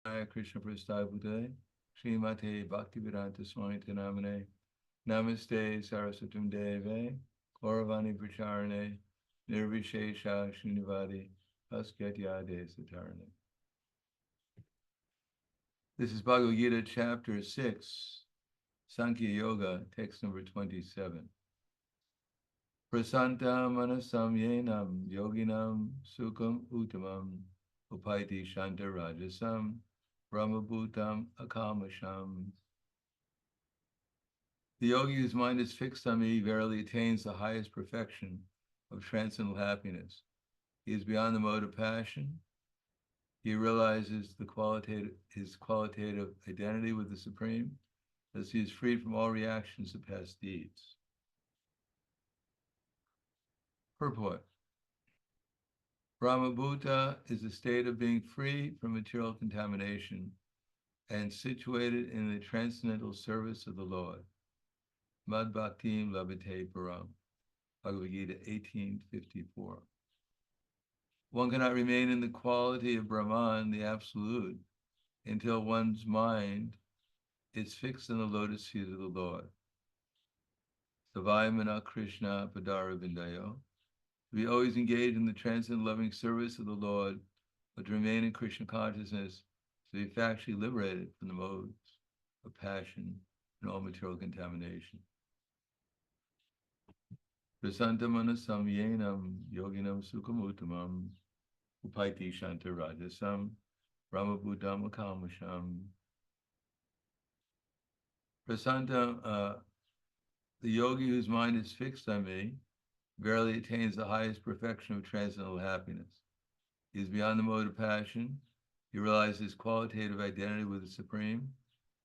Hare Krishna Prasthapute, Srimate Bhaktivedanta Swami Namane, Namaste Saraswatam Deve, Gauravani Pracharane, Nirvishesha Srinivadi, Paskatyade Satarane. This is Bhagavad Gita, chapter 6, Sankhya Yoga, text number 27. Prasanta manasam yenam yoginam sukham uttamam upaiti shanta rajasam brahmabhutam akamasham. The yogi whose mind is fixed on me verily attains the highest perfection of transcendental happiness. He is beyond the mode of passion. He realizes his qualitative identity with the Supreme, thus he is freed from all reactions to past deeds. Purport. Brahmabhuta is a state of being free from material contamination and situated in the transcendental service of the Lord. Mad Bhaktim Labhate Param. Bhagavad Gita 18:54. One cannot remain in the quality of Brahman, the Absolute, until one's mind is fixed on the lotus feet of the Lord. Savayamana Krishna Padara Vindayo. To be always engaged in the transcendent loving service of the Lord, but to remain in Krishna consciousness, to be factually liberated from the modes of passion and all material contamination. Prasantamana samyenam yoginam sukhamuttamam upaiti shanta rajasam brahmabhutam akamasham. Prasanta, the yogi whose mind is fixed on me, verily attains the highest perfection of transcendental happiness. He is beyond the mode of passion. He realizes his qualitative identity with the Supreme.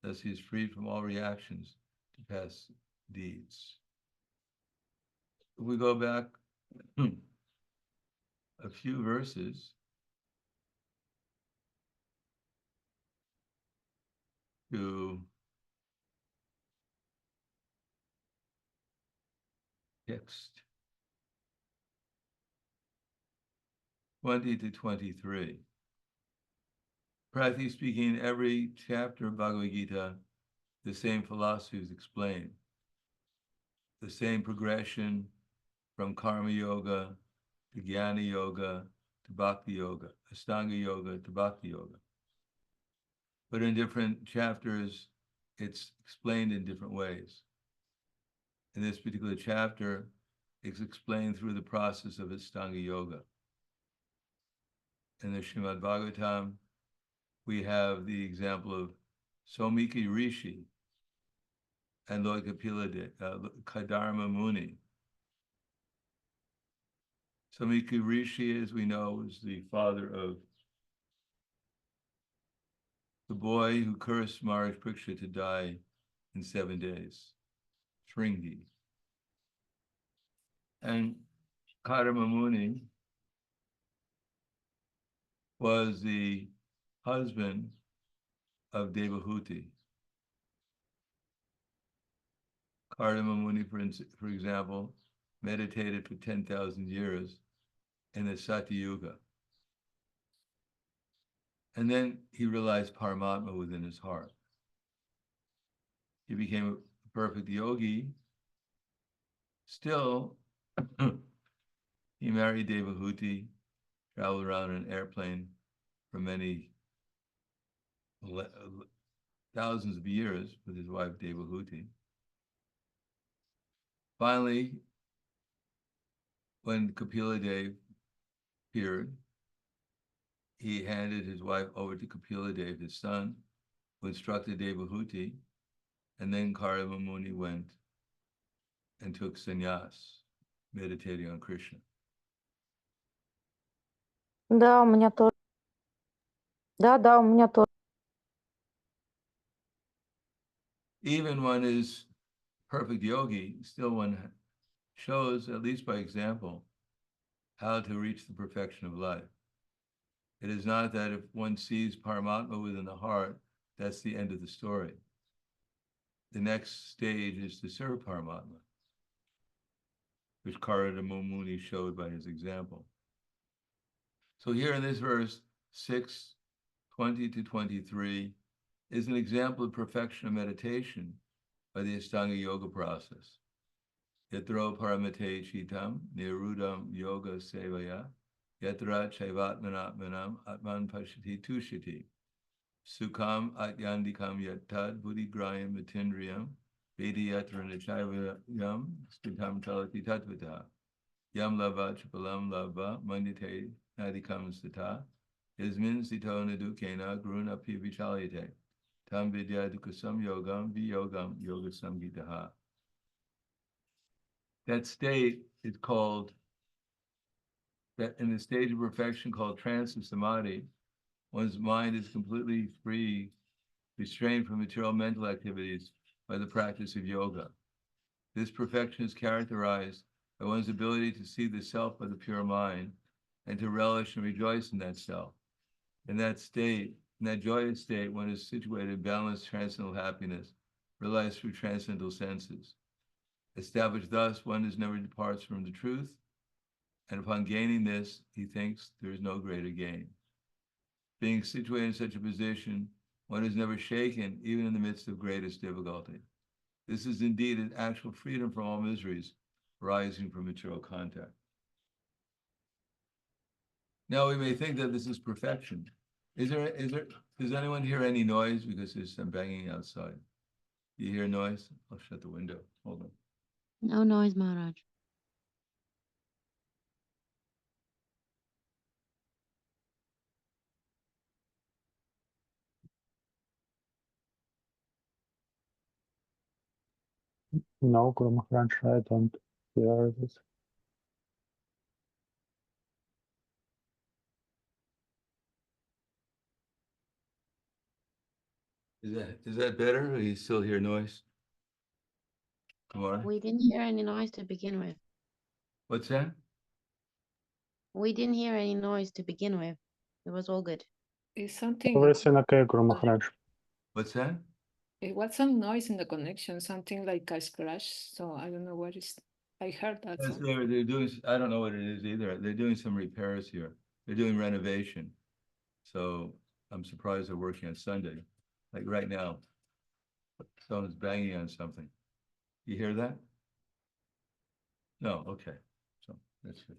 Thus he is freed from all reactions to past deeds. If we go back a few verses to text 20 to 23. Practically speaking, in every chapter of Bhagavad Gita, the same philosophy is explained. The same progression from Karma Yoga to Jnana Yoga to Bhakti Yoga, Ashtanga Yoga to Bhakti Yoga. But in different chapters, it's explained in different ways. In this particular chapter, it's explained through the process of Ashtanga Yoga. In the Srimad Bhagavatam, we have the example of Somiki Rishi and Lord Kadarma Muni. Somiki Rishi, as we know, is the father of the boy who cursed Maharaj Pariksha to die in 7 days, Shringi. And Kadarma Muni was the husband of Devahuti. Kadarma Muni, for example, meditated for 10,000 years in the Satyuga. And then he realized Paramatma within his heart. He became a perfect yogi. Still, he married Devahuti, traveled around in an airplane for many thousands of years with his wife Devahuti. Finally, when Kapila Dev appeared, he handed his wife over to Kapila Dev, his son, who instructed Devahuti, and then Kadarma Muni went and took sannyas, meditating on Krishna. Да, у меня тоже. Да, у меня тоже. Even one is perfect yogi, still one shows, at least by example, how to reach the perfection of life. It is not that if one sees Paramatma within the heart, that's the end of the story. The next stage is to serve Paramatma, which Kadarma Muni showed by his example. So here in this verse, 6, 20 to 23 is an example of perfection of meditation by the Ashtanga yoga process. Yatro paramate chitam nirudam yoga sevaya yatra chaivatmanatmanam atman pashati tushati sukham atyandikam yattad buddhigrayam matindriyam vedi yatra nichayvayam stutam chalati tatvata yam lava chapalam lava mandite nadikam stata yasmin sito nadukena gruna pi vichalyate tam vidya dukasam yogam viyogam yoga samgitaha. That state is called, that in the stage of perfection called trance and samadhi, one's mind is completely free, restrained from material mental activities by the practice of yoga. This perfection is characterized by one's ability to see the self by the pure mind and to relish and rejoice in that self. In that state, in that joyous state, one is situated in balanced transcendental happiness, realized through transcendental senses. Established thus, one never departs from the truth, and upon gaining this, he thinks there is no greater gain. Being situated in such a position, one is never shaken, even in the midst of greatest difficulty. This is indeed an actual freedom from all miseries arising from material contact. Now we may think that this is perfection. Does anyone hear any noise? Because there's some banging outside. You hear noise? I'll shut the window. Hold on. No noise, Maharaj. No, Guru Maharaj, I don't hear this. Is that better, or you still hear noise? Come on. We didn't hear any noise to begin with. What's that? We didn't hear any noise to begin with. It was all good. It's something, Everything okay, Guru Maharaj. What's that? it was some noise in the connection, something like a scratch. So I don't know what is, I heard that. That's So they're doing, I don't know what it is either. They're doing some repairs here. They're doing renovation. So I'm surprised they're working on Sunday. Like right now, someone's banging on something. You hear that? No, okay. So that's good.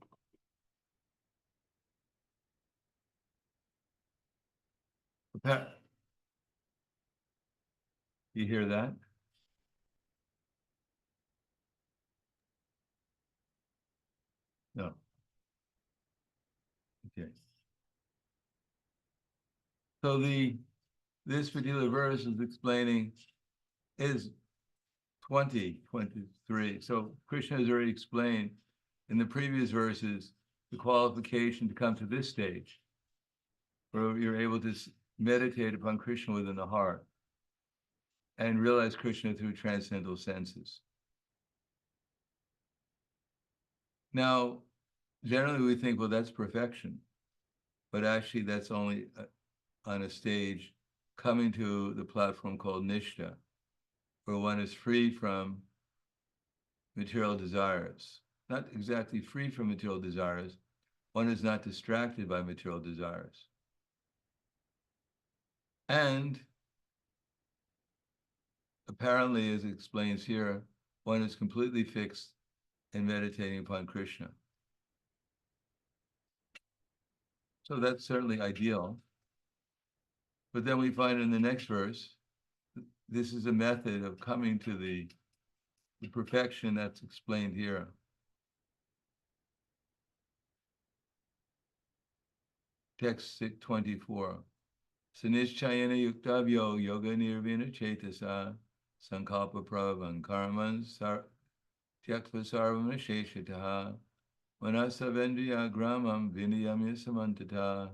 You hear that? No. Okay. So this particular verse is explaining is 20:23. So Krishna has already explained in the previous verses the qualification to come to this stage, where you're able to meditate upon Krishna within the heart and realize Krishna through transcendental senses. Now, generally we think, well, that's perfection, but actually that's only on a stage coming to the platform called Nishta, where one is free from material desires. Not exactly free from material desires, one is not distracted by material desires. And apparently, as it explains here, one is completely fixed in meditating upon Krishna. So that's certainly ideal. But then we find in the next verse, this is a method of coming to the perfection that's explained here. Text 24. Sanishchayana yuktavyo yoga nirvina chetasa sankalpa pravan karman tyaktva sarvam sheshataha manasavendriya gramam vinayamya samantata.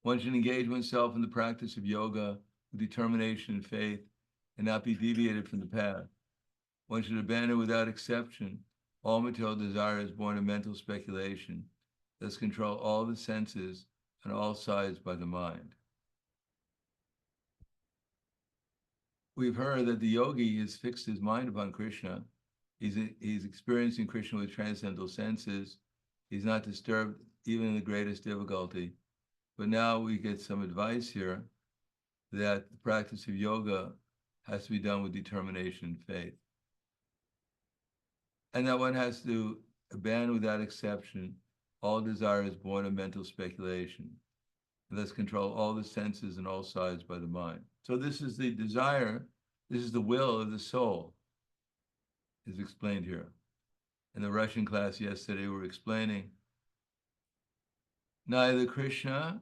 One should engage oneself in the practice of yoga with determination and faith and not be deviated from the path. One should abandon without exception all material desires born of mental speculation, thus control all the senses on all sides by the mind. We've heard that the yogi has fixed his mind upon Krishna. He's experiencing Krishna with transcendental senses. He's not disturbed even in the greatest difficulty. But now we get some advice here that the practice of yoga has to be done with determination and faith. And that one has to abandon without exception all desires born of mental speculation, and thus control all the senses and all sides by the mind. So this is the desire, this is the will of the soul, is explained here. In the Russian class yesterday, we were explaining neither Krishna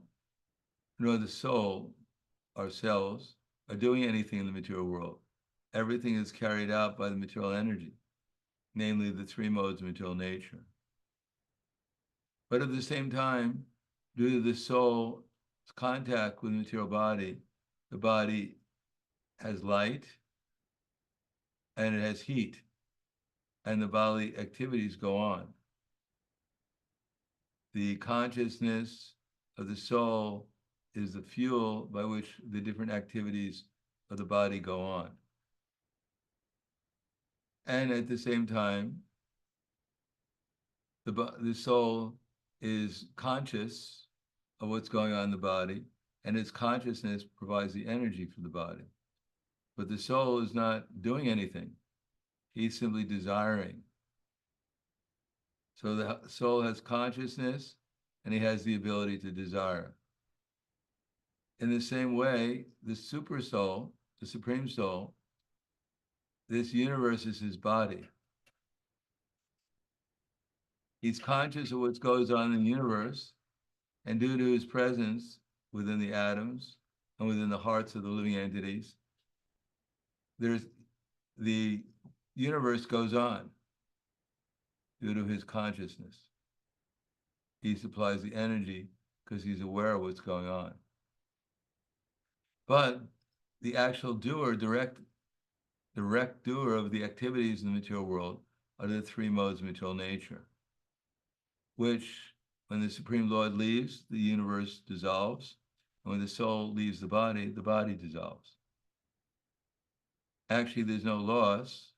nor the soul, ourselves, are doing anything in the material world. Everything is carried out by the material energy, namely the three modes of material nature. But at the same time, due to the soul's contact with the material body, the body has light and it has heat, and the bodily activities go on. The consciousness of the soul is the fuel by which the different activities of the body go on. And at the same time, the soul is conscious of what's going on in the body, and its consciousness provides the energy for the body. But the soul is not doing anything. He's simply desiring. So the soul has consciousness, and he has the ability to desire. In the same way, the super soul, the supreme soul, this universe is his body. He's conscious of what goes on in the universe, and due to his presence within the atoms and within the hearts of the living entities, the universe goes on due to his consciousness. He supplies the energy because he's aware of what's going on. But the actual doer, direct doer of the activities in the material world are the three modes of material nature, which, when the Supreme Lord leaves, the universe dissolves, and when the soul leaves the body dissolves. Actually, there's no loss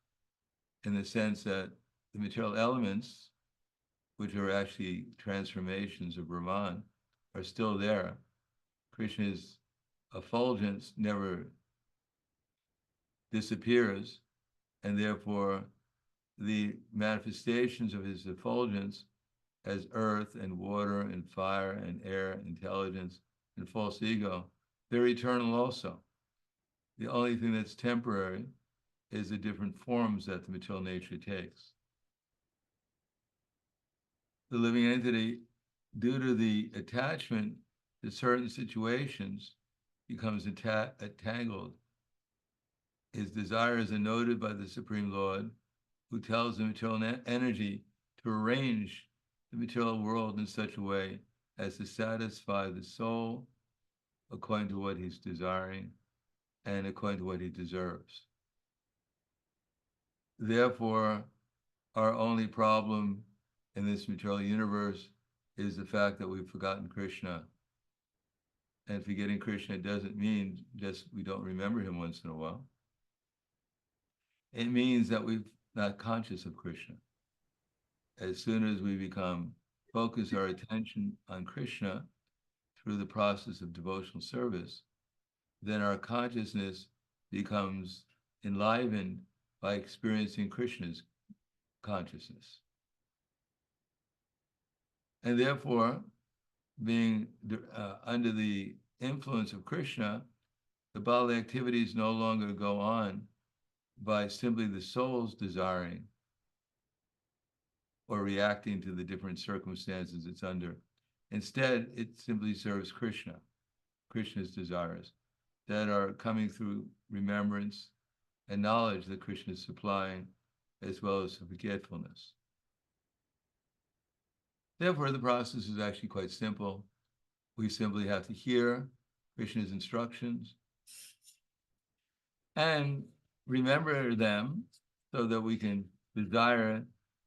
in the sense that the material elements, which are actually transformations of Brahman, are still there. Krishna's effulgence never disappears, and therefore the manifestations of his effulgence as earth and water and fire and air, intelligence and false ego, they're eternal also. The only thing that's temporary is the different forms that the material nature takes. The living entity, due to the attachment to certain situations, becomes entangled. His desires are noted by the Supreme Lord, who tells the material energy to arrange the material world in such a way as to satisfy the soul according to what he's desiring and according to what he deserves. Therefore, our only problem in this material universe is the fact that we've forgotten Krishna. And forgetting Krishna doesn't mean just we don't remember him once in a while. It means that we're not conscious of Krishna. As soon as we focus our attention on Krishna through the process of devotional service, then our consciousness becomes enlivened by experiencing Krishna's consciousness. And therefore, being under the influence of Krishna, the bodily activities no longer go on by simply the soul's desiring or reacting to the different circumstances it's under. Instead, it simply serves Krishna, Krishna's desires that are coming through remembrance and knowledge that Krishna is supplying, as well as forgetfulness. Therefore, the process is actually quite simple. We simply have to hear Krishna's instructions and remember them so that we can desire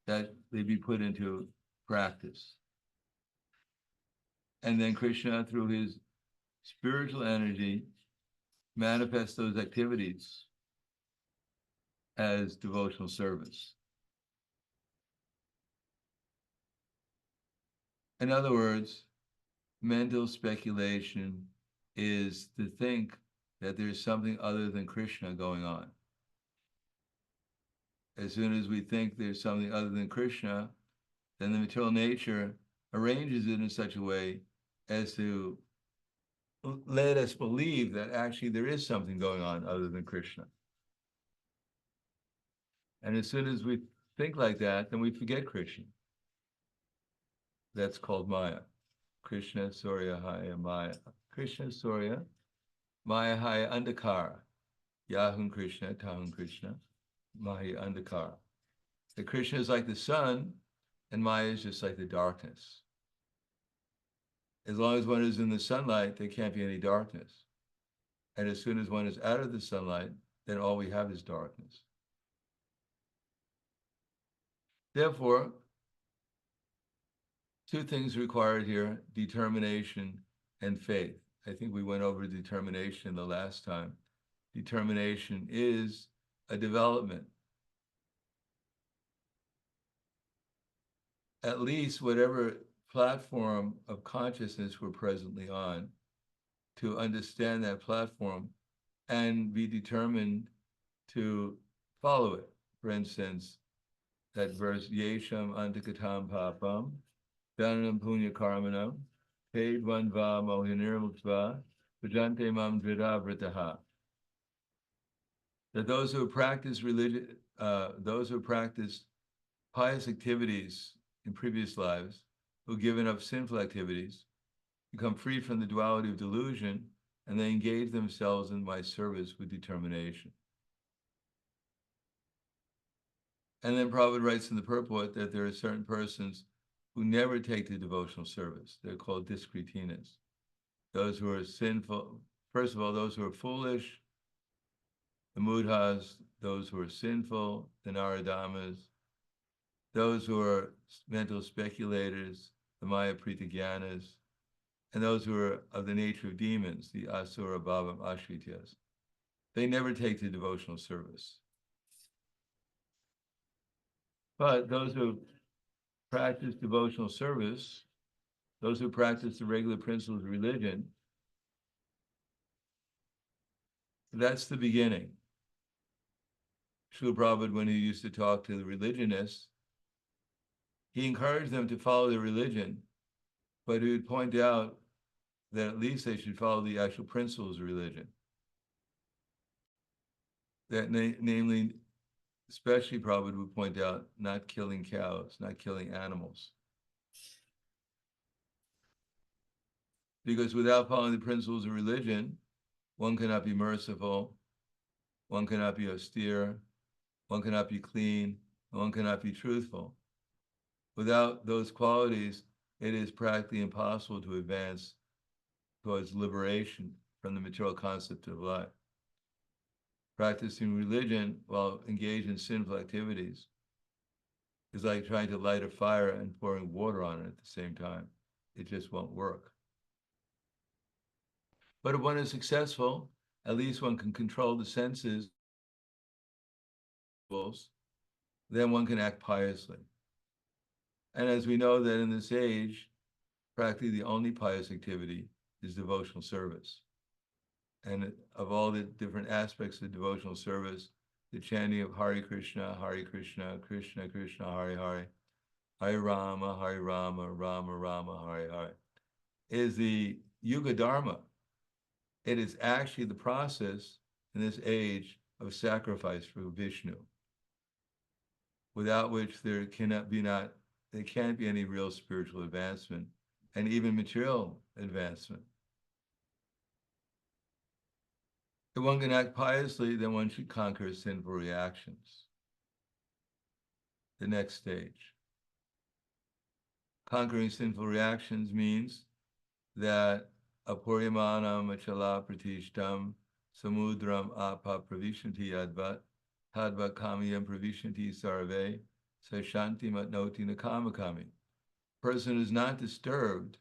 that they be put into practice. And then Krishna, through his spiritual energy, manifests those activities as devotional service. In other words, mental speculation is to think that there's something other than Krishna going on. As soon as we think there's something other than Krishna, then the material nature arranges it in such a way as to let us believe that actually there is something going on other than Krishna. And as soon as we think like that, then we forget Krishna. That's called Maya. Krishna, Surya, Haya, Maya. Krishna, Surya, Maya, Haya, Andhakara. Yahum Krishna, Tahum Krishna, Maya, Andhakara. The Krishna is like the sun, and Maya is just like the darkness. As long as one is in the sunlight, there can't be any darkness. And as soon as one is out of the sunlight, then all we have is darkness. Therefore, two things required here, determination and faith. I think we went over determination the last time. Determination is a development. At least whatever platform of consciousness we're presently on, to understand that platform and be determined to follow it. For instance, that verse, Yesham antikatam papam, Dhananam punya karmanam, paid one va mohinir muktva, bhajante mam dridhavritaha. That those who practice religion, those who practice pious activities in previous lives, who've given up sinful activities, become free from the duality of delusion, and they engage themselves in my service with determination. And then Prabhupada writes in the purport that there are certain persons who never take the devotional service. They're called discretinas. Those who are sinful, first of all, those who are foolish, the mudhas, those who are sinful, the naradamas, those who are mental speculators, the maya pritagyanas, and those who are of the nature of demons, the asura bhavam ashrityas. They never take the devotional service. But those who practice devotional service, those who practice the regular principles of religion, that's the beginning. Srila Prabhupada, when he used to talk to the religionists, he encouraged them to follow their religion, but he would point out that at least they should follow the actual principles of religion. That namely, especially Prabhupada would point out, not killing cows, not killing animals. Because without following the principles of religion, one cannot be merciful, one cannot be austere, one cannot be clean, and one cannot be truthful. Without those qualities, it is practically impossible to advance towards liberation from the material concept of life. Practicing religion while engaged in sinful activities is like trying to light a fire and pouring water on it at the same time. It just won't work. But if one is successful, at least one can control the senses, then one can act piously. And as we know that in this age, practically the only pious activity is devotional service. And of all the different aspects of devotional service, the chanting of Hare Krishna, Krishna Krishna, Hare Hare, Hare Rama, Rama Rama, Hare Hare, is the Yuga Dharma. It is actually the process in this age of sacrifice for Vishnu, without which there can't be any real spiritual advancement and even material advancement. If one can act piously, then one should conquer sinful reactions. The next stage. Conquering sinful reactions means that apuryamanam achala pratishtam samudram apa pravishanti advat tadvat kamiyam pravishanti sarve sashanti matnoti nakamakami. Person is not disturbed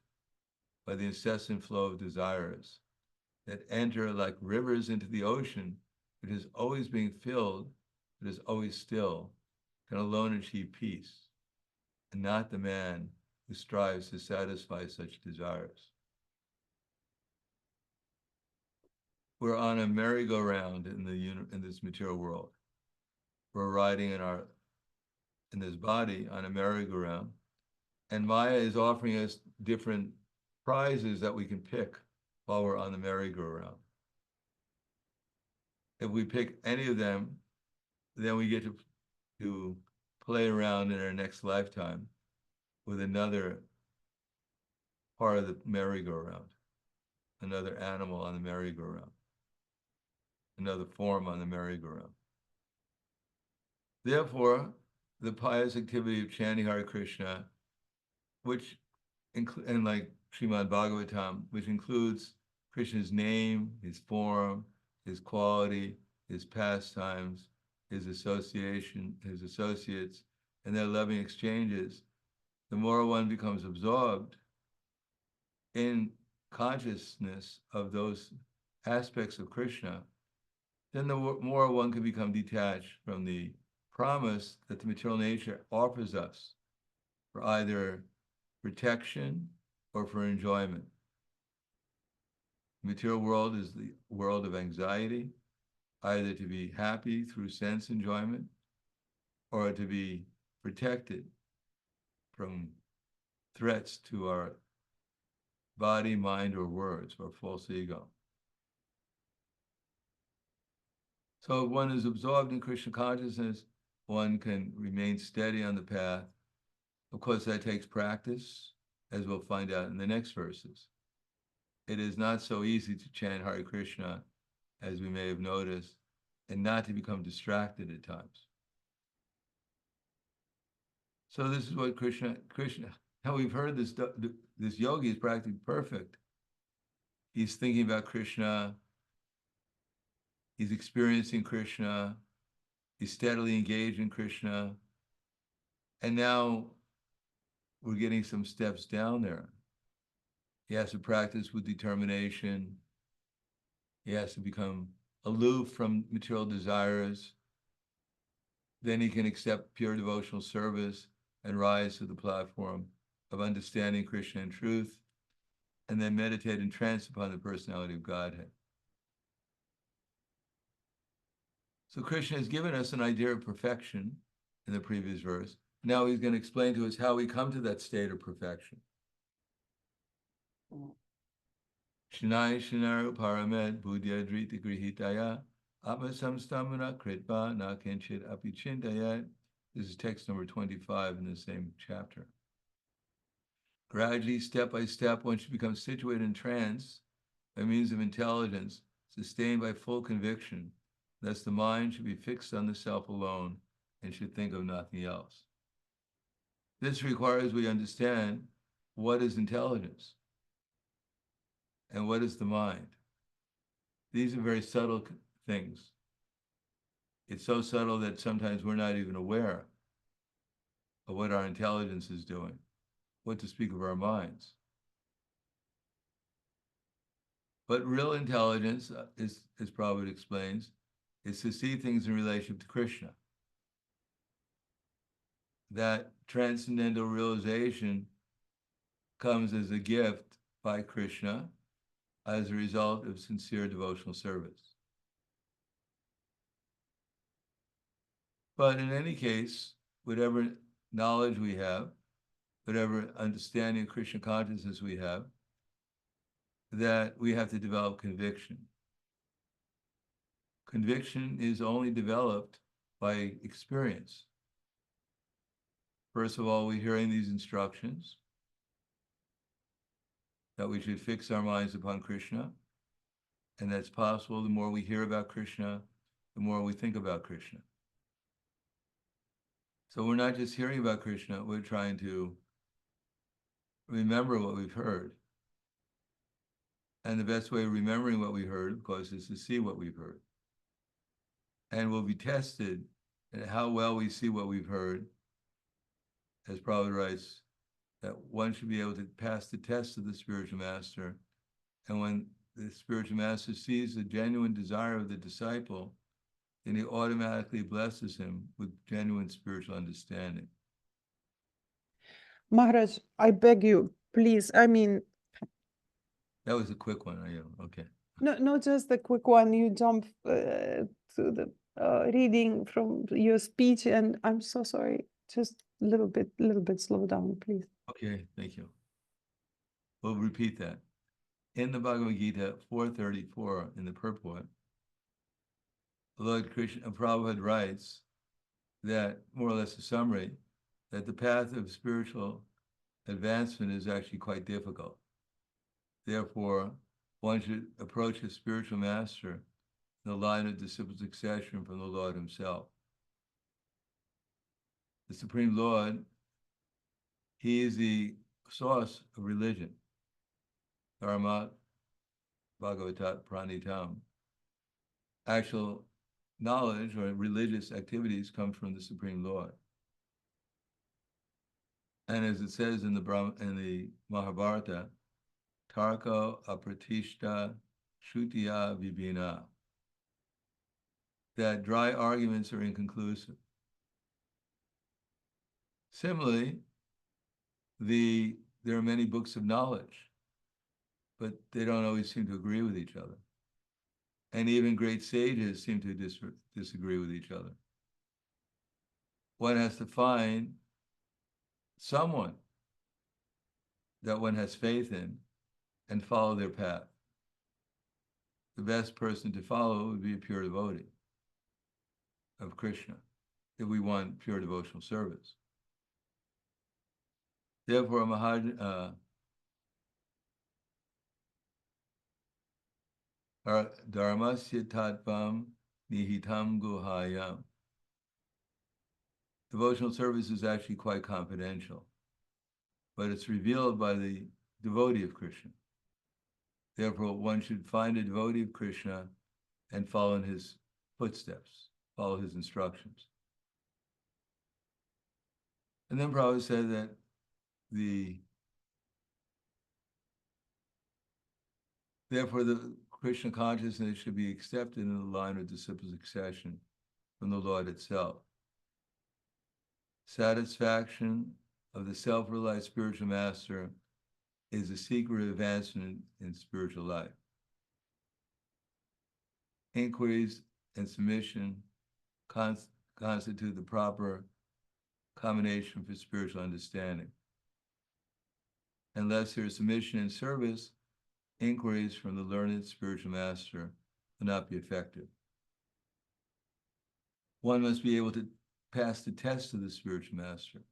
by the incessant flow of desires that enter like rivers into the ocean, which is always being filled, but is always still, can alone achieve peace, and not the man who strives to satisfy such desires. we're on a merry-go-round in this material world. We're riding in this body on a merry-go-round, and Maya is offering us different prizes that we can pick while we're on the merry-go-round. If we pick any of them, then we get to play around in our next lifetime with another part of the merry-go-round, another animal on the merry-go-round, another form on the merry-go-round. Therefore, the pious activity of chanting Hare Krishna, which and like Srimad Bhagavatam, which includes Krishna's name, his form, his quality, his pastimes, his association, his associates, and their loving exchanges, the more one becomes absorbed in consciousness of those aspects of Krishna, then the more one can become detached from the promise that the material nature offers us for either protection or for enjoyment. The material world is the world of anxiety, either to be happy through sense enjoyment or to be protected from threats to our body, mind, or words, or false ego. So if one is absorbed in Krishna consciousness, one can remain steady on the path. Of course, that takes practice, as we'll find out in the next verses. It is not so easy to chant Hare Krishna, as we may have noticed, and not to become distracted at times. So this is what Krishna, now we've heard this yogi is practically perfect. He's thinking about Krishna, he's experiencing Krishna, he's steadily engaged in Krishna, and now we're getting some steps down there. He has to practice with determination. He has to become aloof from material desires. Then he can accept pure devotional service and rise to the platform of understanding Krishna in truth, and then meditate and trance upon the personality of Godhead. So Krishna has given us an idea of perfection in the previous verse. Now he's going to explain to us how we come to that state of perfection. Shinai Shinaru Paramed Buddhya Drita Grihitaya Atmasamstamana Kritva Na Kinchit Apichintayat. This is text number 25 in the same chapter. Gradually, step by step, one should become situated in trance by means of intelligence, sustained by full conviction. Thus, the mind should be fixed on the self alone and should think of nothing else. This requires we understand what is intelligence and what is the mind. These are very subtle things. It's so subtle that sometimes we're not even aware of what our intelligence is doing, what to speak of our minds. But real intelligence, as Prabhupada explains, is to see things in relationship to Krishna. That transcendental realization comes as a gift by Krishna as a result of sincere devotional service. But in any case, whatever knowledge we have, whatever understanding of Krishna consciousness we have, that we have to develop conviction. Conviction is only developed by experience. First of all, we're hearing these instructions that we should fix our minds upon Krishna, and that's possible. The more we hear about Krishna, the more we think about Krishna. So we're not just hearing about Krishna, we're trying to remember what we've heard. And the best way of remembering what we heard, of course, is to see what we've heard. And we'll be tested at how well we see what we've heard, as Prabhupada writes, that one should be able to pass the test of the spiritual master. And when the spiritual master sees the genuine desire of the disciple, then he automatically blesses him with genuine spiritual understanding. Maharaj, I beg you, please. I mean, That was a quick one. Okay. No, not just a quick one. You jump to the reading from your speech, and I'm so sorry. Just a little bit slow down, please. Okay, thank you. We'll repeat that. In the Bhagavad Gita 434 in the purport, Lord Krishna Prabhupada writes that, more or less a summary, that the path of spiritual advancement is actually quite difficult. Therefore, one should approach a spiritual master in the line of disciple succession from the Lord himself. The Supreme Lord, he is the source of religion. Dharma Bhagavatat Pranitam. Actual knowledge or religious activities come from the Supreme Lord. And as it says in the Mahabharata, Tarko apratishta shutiya vibhina, that dry arguments are inconclusive. Similarly, there are many books of knowledge, but they don't always seem to agree with each other. And even great sages seem to disagree with each other. One has to find someone that one has faith in and follow their path. The best person to follow would be a pure devotee of Krishna, if we want pure devotional service. Therefore, Dharmasya Tattvam Nihitam Guhayam. Devotional service is actually quite confidential, but it's revealed by the devotee of Krishna. Therefore, one should find a devotee of Krishna and follow in his footsteps, follow his instructions. And then Prabhupada said that therefore the Krishna consciousness should be accepted in the line of disciple succession from the Lord itself. Satisfaction of the self-realized spiritual master is the secret of advancement in spiritual life. Inquiries and submission constitute the proper combination for spiritual understanding. Unless there is submission and service, inquiries from the learned spiritual master will not be effective. One must be able to pass the test of the spiritual master.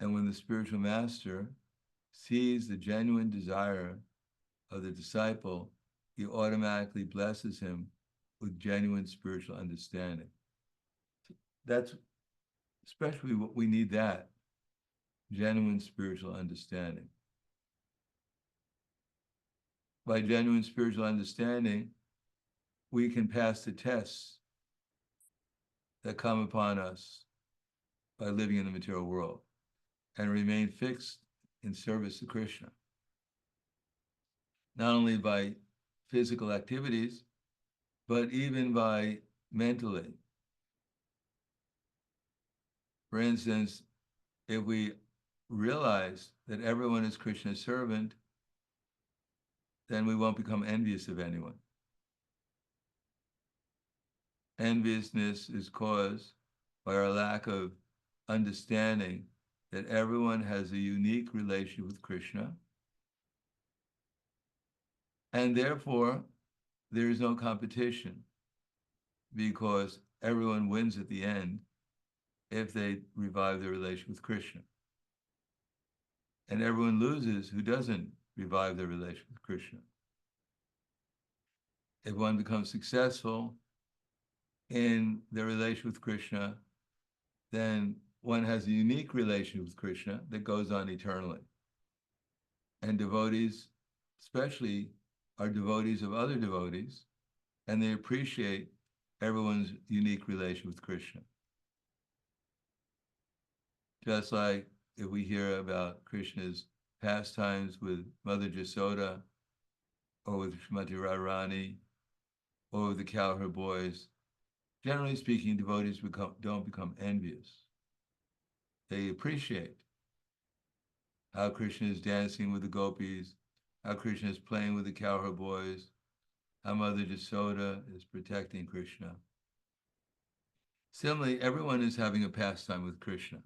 And when the spiritual master sees the genuine desire of the disciple, he automatically blesses him with genuine spiritual understanding. That's especially what we need, that genuine spiritual understanding. By genuine spiritual understanding, we can pass the tests that come upon us by living in the material world and remain fixed in service to Krishna. Not only by physical activities, but even by mentally. For instance, if we realize that everyone is Krishna's servant, then we won't become envious of anyone. Enviousness is caused by our lack of understanding that everyone has a unique relationship with Krishna, and therefore there is no competition, because everyone wins at the end if they revive their relationship with Krishna. And everyone loses who doesn't revive their relationship with Krishna. If one becomes successful in their relationship with Krishna, then one has a unique relationship with Krishna that goes on eternally. And devotees, especially, are devotees of other devotees, and they appreciate everyone's unique relation with Krishna. Just like if we hear about Krishna's pastimes with Mother Jasoda, or with Srimati Radharani, or with the cowherd boys, generally speaking, devotees don't become envious. They appreciate how Krishna is dancing with the gopis, how Krishna is playing with the cowherd boys, how Mother Jasoda is protecting Krishna. Similarly, everyone is having a pastime with Krishna.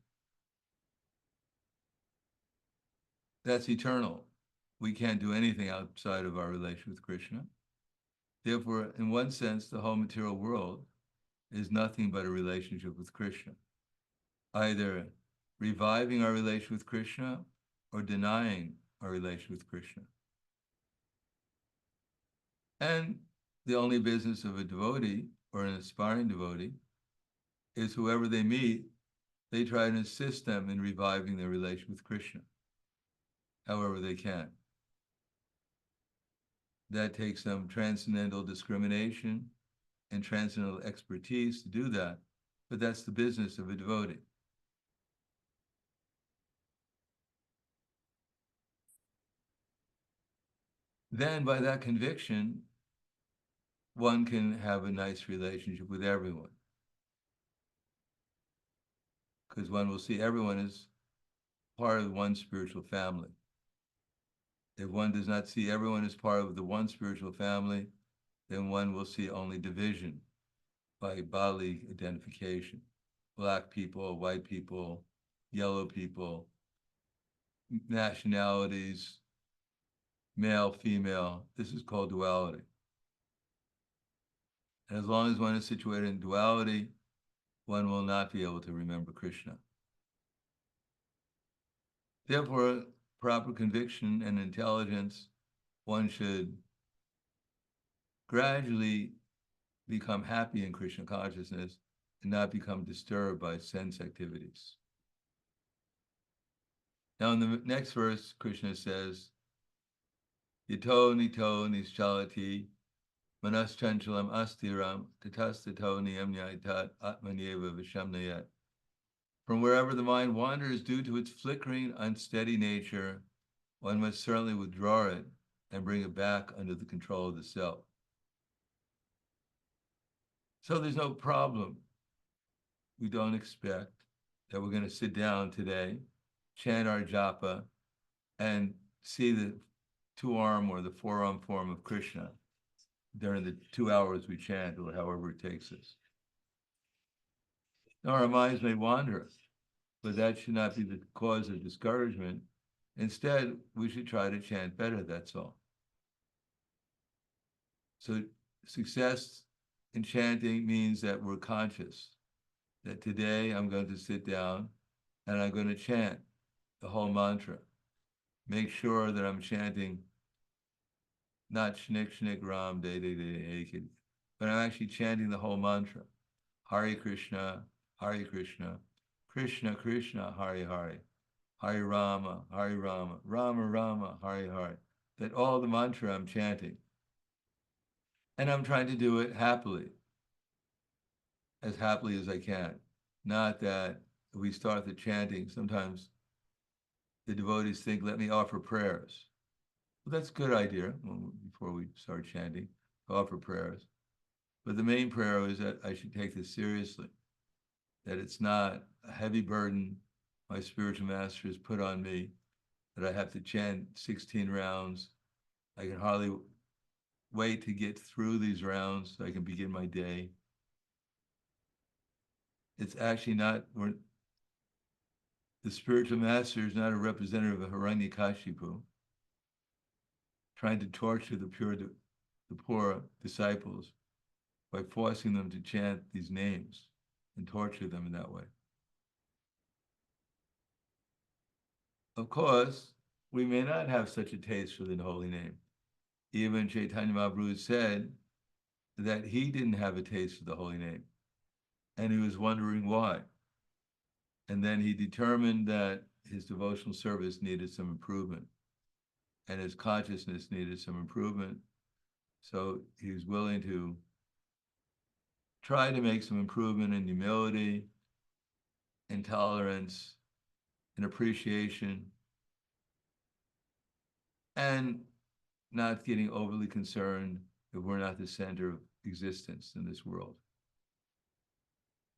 That's eternal. We can't do anything outside of our relation with Krishna. Therefore, in one sense, the whole material world is nothing but a relationship with Krishna, either reviving our relation with Krishna or denying our relation with Krishna. And the only business of a devotee or an aspiring devotee is whoever they meet, they try to assist them in reviving their relation with Krishna, however they can. That takes some transcendental discrimination and transcendental expertise to do that, but that's the business of a devotee. Then by that conviction, one can have a nice relationship with everyone. Because one will see everyone as part of one spiritual family. If one does not see everyone as part of the one spiritual family, then one will see only division by bodily identification. Black people, white people, yellow people, nationalities, male, female. This is called duality. And as long as one is situated in duality, one will not be able to remember Krishna. Therefore, proper conviction and intelligence, one should gradually become happy in Krishna consciousness and not become disturbed by sense activities. Now in the next verse, Krishna says, Yato nito nischalati manaschanchalam astiram tatastato niyamnyaitat atmanyeva vishamnayat. From wherever the mind wanders due to its flickering, unsteady nature, one must certainly withdraw it and bring it back under the control of the self. So there's no problem. We don't expect that we're going to sit down today, chant our japa, and see the two-arm or the four-arm form of Krishna during the 2 hours we chant, or however it takes us. Now, our minds may wander, but that should not be the cause of discouragement. Instead, we should try to chant better, that's all. So success in chanting means that we're conscious that today I'm going to sit down and I'm going to chant the whole mantra. Make sure that I'm chanting not shnik shnik ram de de de ekid, but I'm actually chanting the whole mantra. Hare Krishna, Krishna Krishna, Hare Hare, Hare Rama, Rama Rama, Hare Hare. That all the mantra I'm chanting. And I'm trying to do it happily as I can. Not that we start the chanting, sometimes the devotees think, let me offer prayers. Well, that's a good idea before we start chanting, offer prayers. But the main prayer is that I should take this seriously, that it's not a heavy burden my spiritual master has put on me, that I have to chant 16 rounds. I can hardly wait to get through these rounds so I can begin my day. It's actually not, the spiritual master is not a representative of Hiranyakashipu, trying to torture the poor disciples by forcing them to chant these names and torture them in that way. Of course, we may not have such a taste for the holy name. Even Chaitanya Mahaprabhu said that he didn't have a taste for the holy name, and he was wondering why. And then he determined that his devotional service needed some improvement, and his consciousness needed some improvement. So he was willing to try to make some improvement in humility, in tolerance, in appreciation, and not getting overly concerned if we're not the center of existence in this world.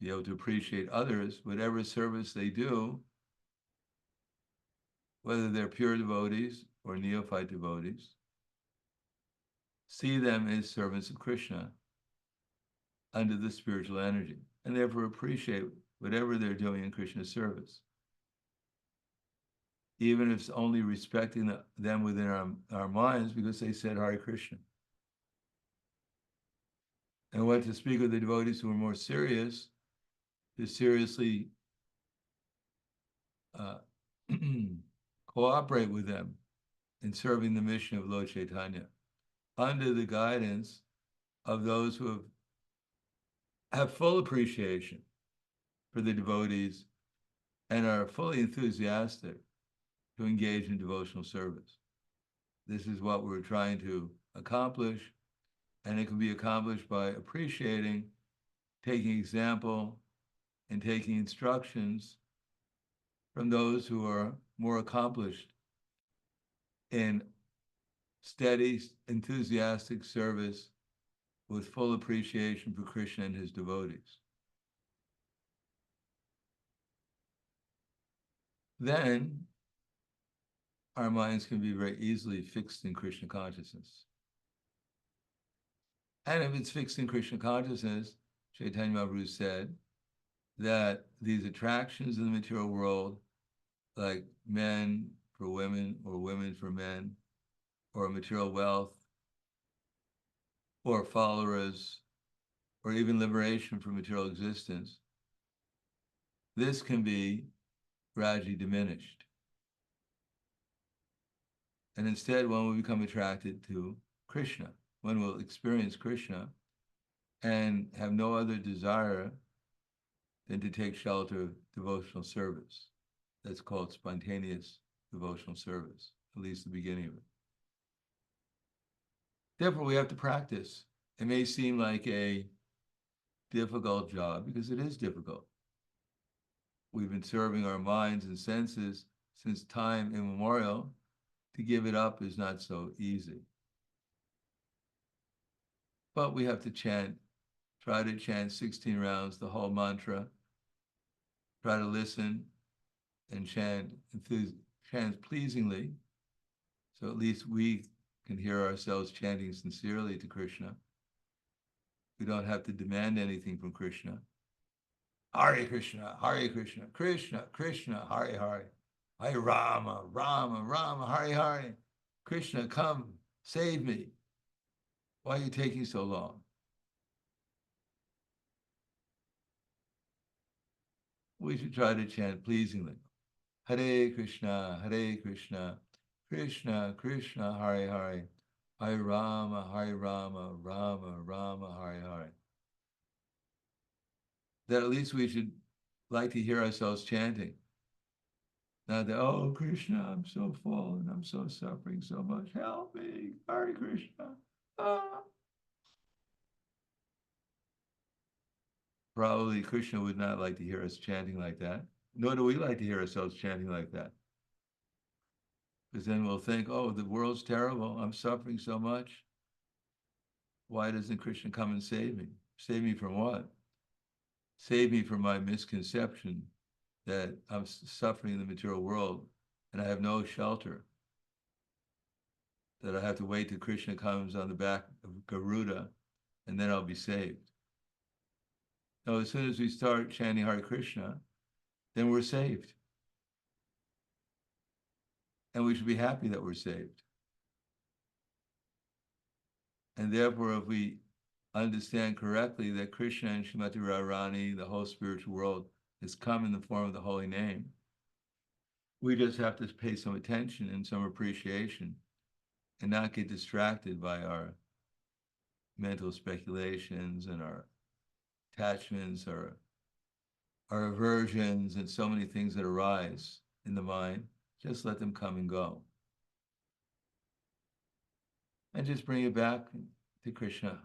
Be able to appreciate others, whatever service they do, whether they're pure devotees or neophyte devotees. see them as servants of Krishna under the spiritual energy, and therefore appreciate whatever they're doing in Krishna's service, even if it's only respecting them within our minds because they said Hare Krishna. And when to speak of the devotees who are more serious, to seriously cooperate with them in serving the mission of Lord Chaitanya, under the guidance of those who have full appreciation for the devotees and are fully enthusiastic to engage in devotional service. This is what we're trying to accomplish, and it can be accomplished by appreciating, taking example, and taking instructions from those who are more accomplished in steady, enthusiastic service with full appreciation for Krishna and his devotees. Then our minds can be very easily fixed in Krishna consciousness. And if it's fixed in Krishna consciousness, Chaitanya Mahaprabhu said that these attractions in the material world, like men for women or women for men, or material wealth, or followers, or even liberation from material existence, this can be gradually diminished. And instead, one will become attracted to Krishna. One will experience Krishna and have no other desire than to take shelter of devotional service. That's called spontaneous devotional service, at least the beginning of it. Therefore, we have to practice. It may seem like a difficult job because it is difficult. We've been serving our minds and senses since time immemorial. To give it up is not so easy. But we have to try to chant 16 rounds, the whole mantra, try to listen and chant pleasingly, so at least we can hear ourselves chanting sincerely to Krishna. We don't have to demand anything from Krishna. Hare Krishna, Krishna, Krishna, Hare Hare. Hare Rama, Rama, Rama, Hare Hare. Krishna, come, save me. Why are you taking so long? We should try to chant pleasingly. Hare Krishna, Krishna, Krishna, Hare Hare. Hare Rama, Rama, Rama, Hare Hare. That at least we should like to hear ourselves chanting. Not that, oh, Krishna, I'm so fallen, I'm so suffering so much, help me, Hare Krishna. Ah. Probably Krishna would not like to hear us chanting like that, nor do we like to hear ourselves chanting like that. Because then we'll think, oh, the world's terrible, I'm suffering so much. Why doesn't Krishna come and save me? Save me from what? Save me from my misconception that I'm suffering in the material world and I have no shelter. That I have to wait till Krishna comes on the back of Garuda and then I'll be saved. No, as soon as we start chanting Hare Krishna, then we're saved. And we should be happy that we're saved. And therefore, if we understand correctly that Krishna and Srimati Radharani, the whole spiritual world, has come in the form of the holy name, we just have to pay some attention and some appreciation and not get distracted by our mental speculations and our attachments, our aversions, and so many things that arise in the mind. Just let them come and go. And just bring it back to Krishna.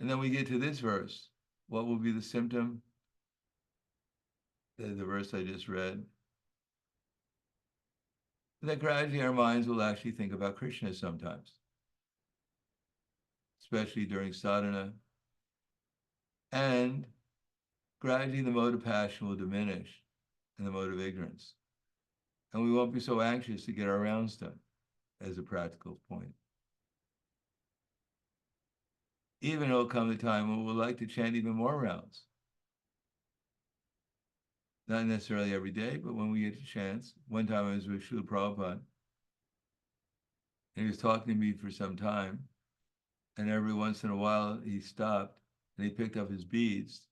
And then we get to this verse. What will be the symptom? The verse I just read. That gradually our minds will actually think about Krishna sometimes, especially during sadhana. And gradually the mode of passion will diminish and the mode of ignorance. And we won't be so anxious to get our rounds done as a practical point. even it'll come a time when we'll like to chant even more rounds. Not necessarily every day, but when we get a chance. One time I was with Srila Prabhupada, and he was talking to me for some time, and every once in a while he stopped and he picked up his beads,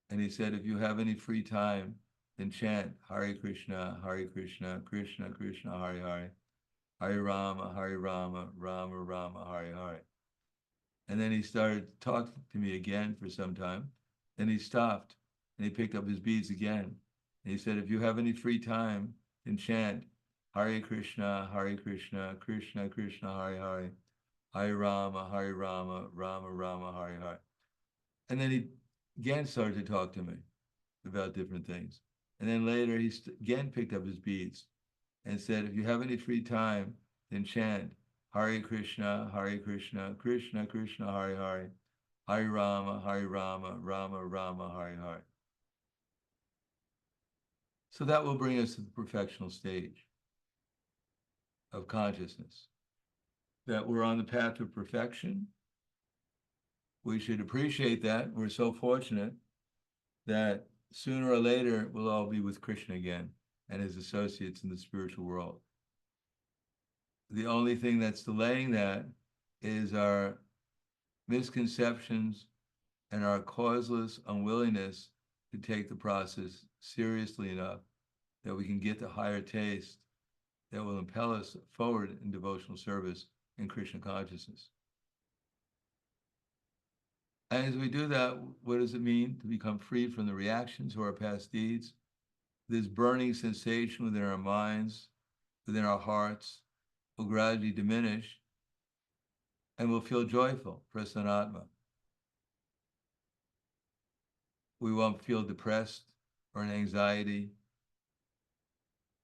and he said, if you have any free time, then chant Hare Krishna, Krishna Krishna, Hare Hare, Hare Rama, Rama Rama, Hare Hare. And then he started talking to me again for some time. Then he stopped and he picked up his beads again. And he said, if you have any free time, then chant Hare Krishna, Krishna Krishna, Hare Hare, Hare Rama, Rama Rama, Hare Hare. And then he again started to talk to me about different things. And then later he again picked up his beads and said, if you have any free time, then chant Hare Krishna, Krishna Krishna, Hare Hare, Hare Rama, Rama Rama, Hare Hare. So that will bring us to the perfectional stage of consciousness, that we're on the path of perfection. We should appreciate that. We're so fortunate that sooner or later we'll all be with Krishna again and his associates in the spiritual world. The only thing that's delaying that is our misconceptions and our causeless unwillingness to take the process seriously enough that we can get the higher taste that will impel us forward in devotional service in Krishna consciousness. And as we do that, what does it mean to become free from the reactions to our past deeds? This burning sensation within our minds, within our hearts, will gradually diminish and we'll feel joyful, prasanatma. We won't feel depressed or an anxiety,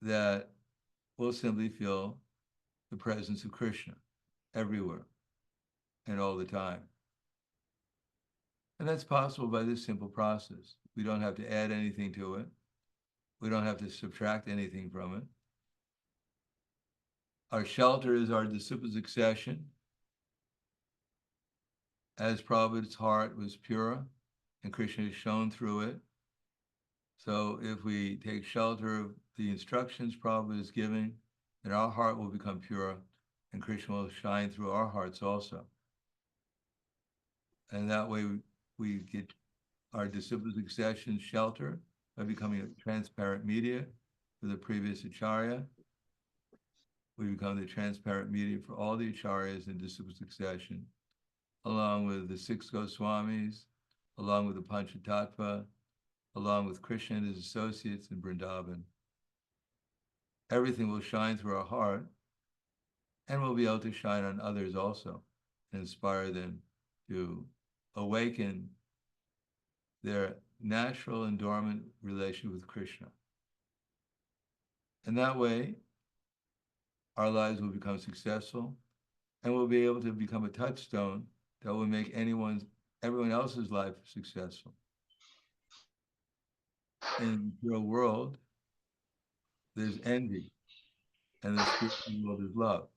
that we'll simply feel the presence of Krishna everywhere and all the time. And that's possible by this simple process. We don't have to add anything to it. We don't have to subtract anything from it. Our shelter is our disciple succession. As Prabhupada's heart was pure, and Krishna is shown through it. So if we take shelter of the instructions Prabhupada is giving, then our heart will become pure, and Krishna will shine through our hearts also. And that way we get our disciple succession shelter by becoming a transparent media for the previous acharya. We become the transparent media for all the acharyas in disciple succession, along with the 6 Goswamis, along with the Panchatattva, along with Krishna and his associates in Vrindavan. Everything will shine through our heart, and we'll be able to shine on others also, and inspire them to awaken their natural and dormant relation with Krishna. And that way, our lives will become successful, and we'll be able to become a touchstone that will make everyone else's life successful. In the real world, there's envy, and the spiritual world is love.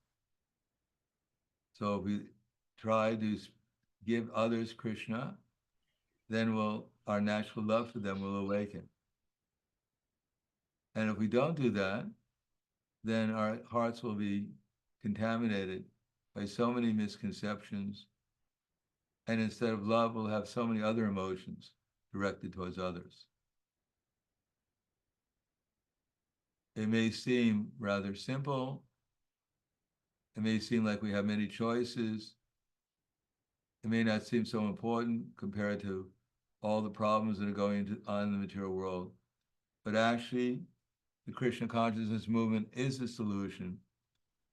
So if we try to give others Krishna, then our natural love for them will awaken. And if we don't do that, then our hearts will be contaminated by so many misconceptions. And instead of love, we'll have so many other emotions directed towards others. It may seem rather simple. It may seem like we have many choices. It may not seem so important compared to all the problems that are going on in the material world. But actually, the Krishna consciousness movement is the solution,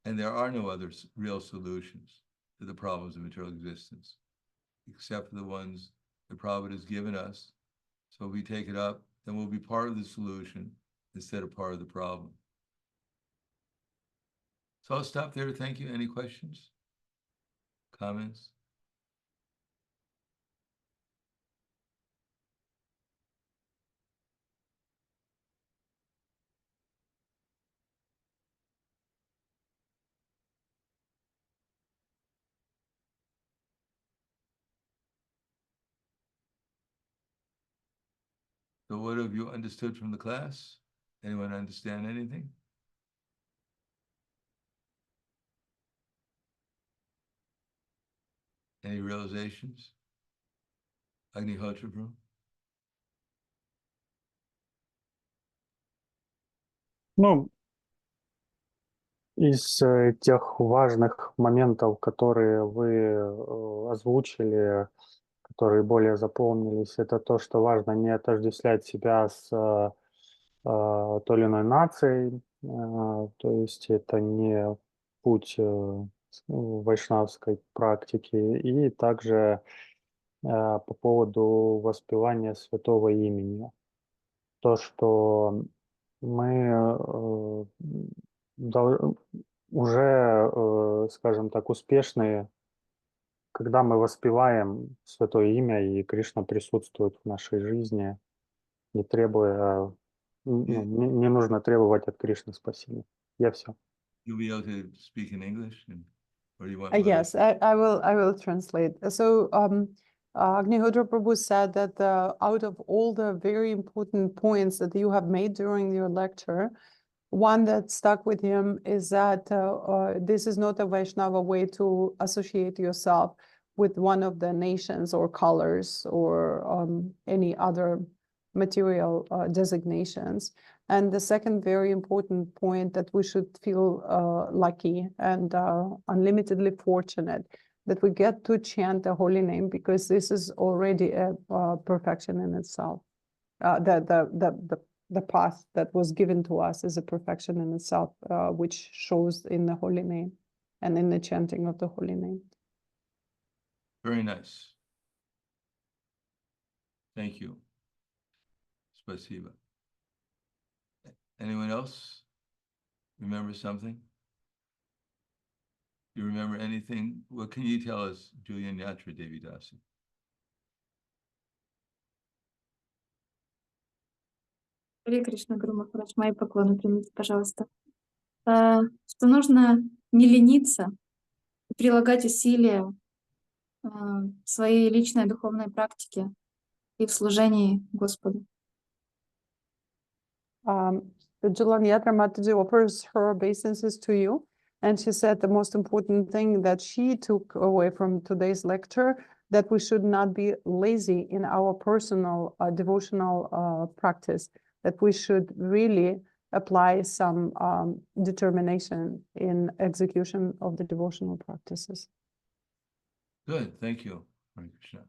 and there are no other real solutions to the problems of material existence, except for the ones that Prabhupada has given us. So if we take it up, then we'll be part of the solution instead of part of the problem. So I'll stop there. Thank you. Any questions? Comments? So what have you understood from the class? Anyone understand anything? Any realizations? Agnihotra Prabhu? Ну, из тех важных моментов, которые вы озвучили, которые более запомнились, это то, что важно не отождествлять себя с той или иной нацией, то есть это не путь вайшнавской практики, и также по поводу воспевания святого имени. То, что мы уже, скажем так, успешны, когда мы воспеваем святое имя, и Кришна присутствует в нашей жизни, не требуя, не нужно требовать от Кришны спасения. Я все. You'll be able to speak in English, or you want? Yes, I will translate. So Agnihotra Prabhu said that out of all the very important points that you have made during your lecture, one that stuck with him is that this is not a Vaishnava way to associate yourself with one of the nations or colors or any other material designations. And the second very important point, that we should feel lucky and unlimitedly fortunate that we get to chant the holy name, because this is already a perfection in itself. The path that was given to us is a perfection in itself, which shows in the holy name and in the chanting of the holy name. Very nice. Thank you. Spasiba. Anyone else remember something? You remember anything? What can you tell us, Julian Yatra Devi Dasi? Харе Кришна, Гуру Махарадж, мои поклоны примите, пожалуйста. Что нужно не лениться, прилагать усилия в своей личной духовной практике и в служении Господу. Julian Yatra Mataji offers her obeisances to you, and she said the most important thing that she took away from today's lecture, that we should not be lazy in our personal devotional practice, that we should really apply some determination in execution of the devotional practices. Good, thank you. Hare Krishna.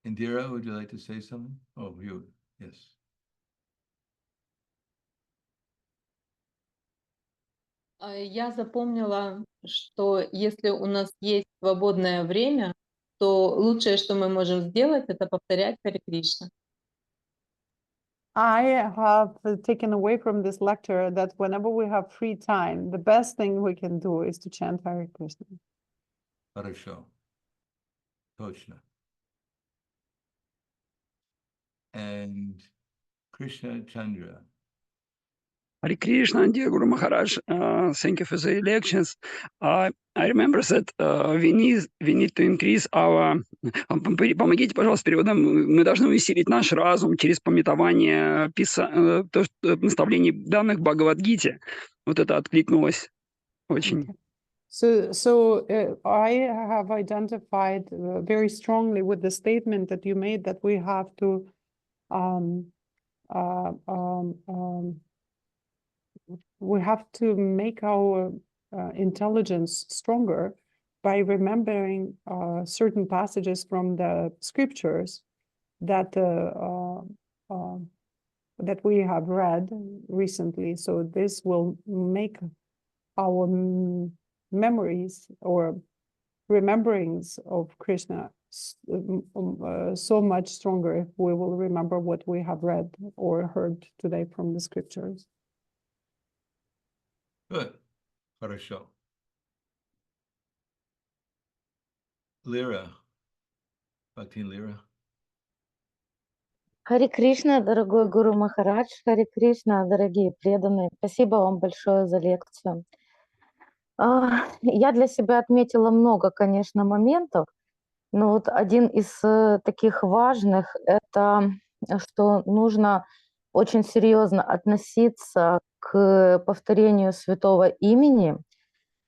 Indira, would you like to say something? Oh, you, yes. Я запомнила, что если у нас есть свободное время, то лучшее, что мы можем сделать, это повторять Харе Кришна. I have taken away from this lecture that whenever we have free time, the best thing we can do is to chant Hare Krishna. Хорошо. Точно. And Krishna Chandra. Hare Krishna, dear Guru Maharaj, thank you for the lections. I remember that we need to increase our... Помогите, пожалуйста, переводом. Мы должны усилить наш разум через пометование наставлений данных в Бхагавад-гите. Вот это откликнулось очень. So I have identified very strongly with the statement that you made, that we have to make our intelligence stronger by remembering certain passages from the scriptures that that we have read recently. So this will make our memories or rememberings of Krishna so much stronger if we will remember what we have read or heard today from the scriptures. Good. Хорошо. Lyra. Bhakti Lyra. Харе Кришна, дорогой Гуру Махарадж, Харе Кришна, дорогие преданные. Спасибо вам большое за лекцию. Я для себя отметила много, конечно, моментов. Ну вот один из таких важных — это что нужно очень серьезно относиться к повторению святого имени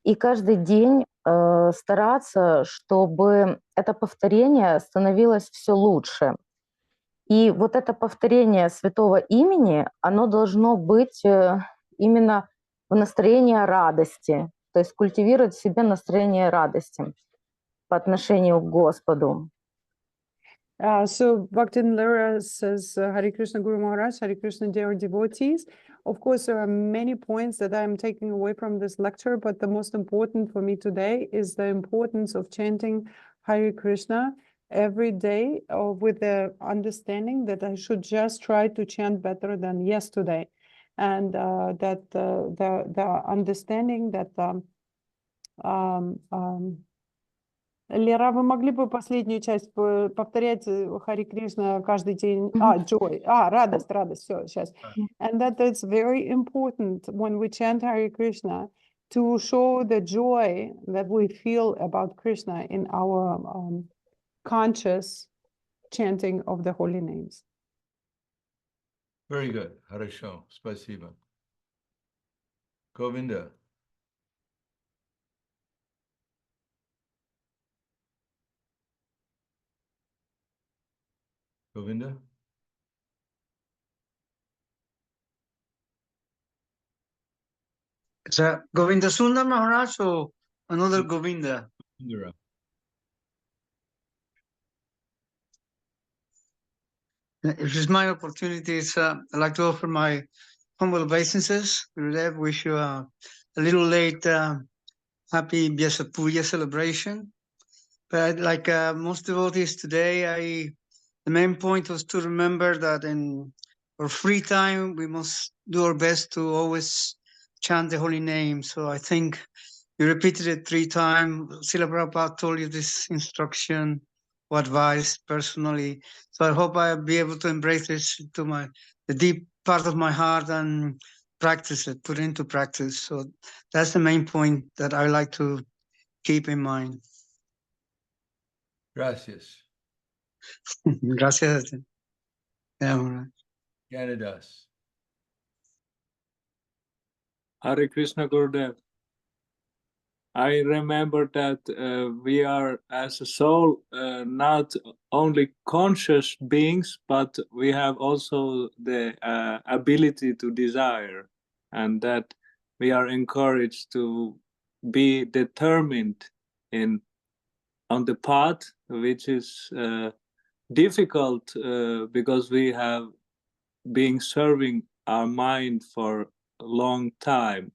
и каждый день стараться, чтобы это повторение становилось все лучше. И вот это повторение святого имени, оно должно быть именно в настроении радости, то есть культивировать в себе настроение радости по отношению к Господу. So Bhaktin Lara says, Hare Krishna Guru Maharaj, Hare Krishna dear devotees. Of course, there are many points that I'm taking away from this lecture, but the most important for me today is the importance of chanting Hare Krishna every day with the understanding that I should just try to chant better than yesterday. And that the understanding that Лера, вы могли бы последнюю часть повторять Хари Кришна каждый день? Joy. Радость, все, сейчас. And that it's very important when we chant Hare Krishna to show the joy that we feel about Krishna in our conscious chanting of the holy names. Very good. Хорошо. Спасибо. Govinda. Govinda? Is that Govinda Sundar Maharaj or another Govinda? Indira. If this is my opportunity, I'd like to offer my humble obeisances. Gurudev, wish you a little late happy Vyasa Puja celebration. But like most devotees today, the main point was to remember that in our free time, we must do our best to always chant the holy name. So I think you repeated it 3 times. Srila Prabhupada told you this instruction or advice personally. So I hope I'll be able to embrace this to the deep part of my heart and practice it, put it into practice. So that's the main point that I like to keep in mind. Gracias. Gracias. Yeah. Canidas. Hare Krishna Gurudev. I remember that we are as a soul not only conscious beings, but we have also the ability to desire, and that we are encouraged to be determined on the path, which is difficult because we have been serving our mind for a long time.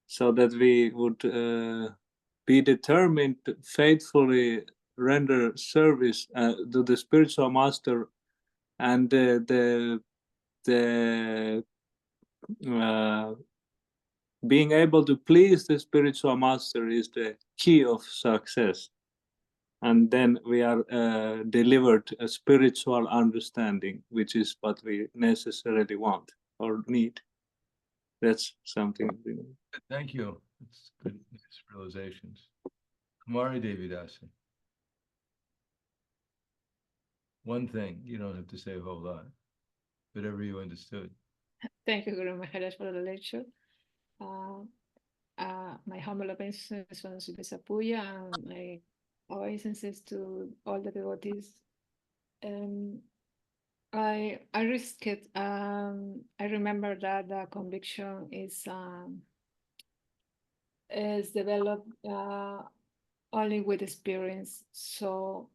So that we would be determined to faithfully render service to the spiritual master, and being able to please the spiritual master is the key of success. And then we are delivered a spiritual understanding, which is what we necessarily want or need. That's something. Thank you. It's good realizations. Kumari Devi Dasi. One thing, you don't have to say a whole lot. Whatever you understood. Thank you, Guru Maharaj, for the lecture. My humble obeisances on Visapuya and my obeisances to all the devotees. I risk it. I remember that the conviction is developed only with experience. So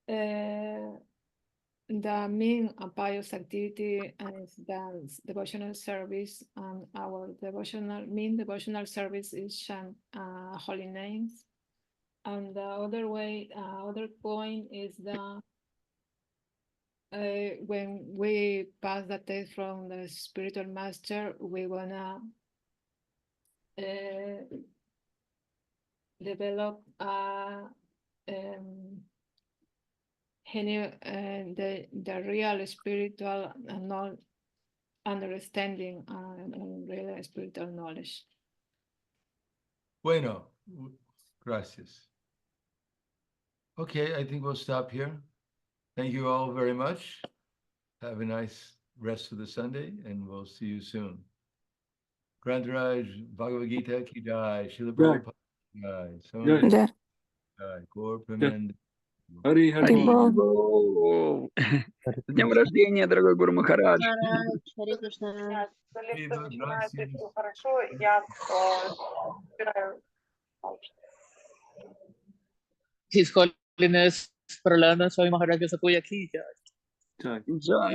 the main pious activity is the devotional service, and our main devotional service is chant holy names. And the other point is the when we pass the test from the spiritual master, we wanna develop the real spiritual understanding and real spiritual knowledge. Bueno, gracias. Okay, I think we'll stop here. Thank you all very much. Have a nice rest of the Sunday, and we'll see you soon. Grantaraj, Bhagavad Gita ki jai, Srila Prabhupada ki jai, Sonia Jai. ki jai, Gaur Premanand. Hari Hari Hari Bol. Bol. Харе С днем Кришна. рождения, дорогой Гуру Махарадж. Харе Кришна. Viva gracias. Хорошо, я собираю. His Holiness Prahladananda Swami Maharaj Sapuya ki jai. Jai. Джай,